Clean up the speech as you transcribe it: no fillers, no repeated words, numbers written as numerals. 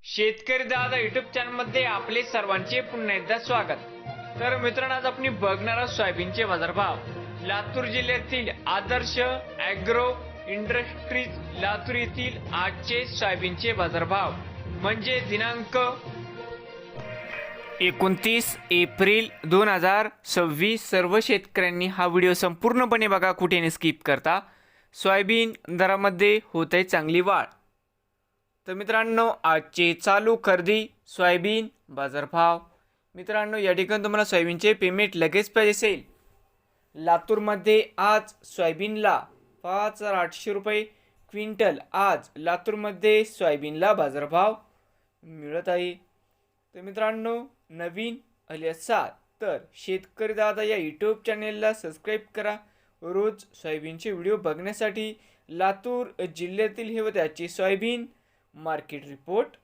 शेतकरी दादा YouTube channel मध्ये आपले सर्वांचे पुन्हा एकदा स्वागत। तर मित्रांनो, आज आपण बघणार आहोत सोयाबीनचे बाजारभाव। लातूर जिल्ह्यातील आदर्श ॲग्रो इंडस्ट्रीज लातूर येथील आजचे सोयाबीनचे बाजारभाव म्हणजे दिनांक 29 एप्रिल 2026। सर्व शेतकऱ्यांनी हा व्हिडिओ संपूर्णपणे बघा, कुठेही स्किप करता। सोयाबीन दरामध्ये होते चांगली वाढ। तर मित्रांनो, आजचे चालू खरेदी सोयाबीन बाजारभाव। मित्रांनो, या ठिकाणी तुम्हाला सोयाबीनचे पेमेंट लगेच पाहिजे असेल, लातूरमध्ये आज सोयाबीनला 5800 रुपये क्विंटल आज लातूरमध्ये सोयाबीनला बाजारभाव मिळत आहे। तर मित्रांनो, नवीन आले असाल तर शेतकरी दादा या यूट्यूब चॅनेलला सबस्क्राईब करा। रोज सोयाबीनचे व्हिडिओ बघण्यासाठी लातूर जिल्ह्यातील हे व त्याचे सोयाबीन मार्केट रिपोर्ट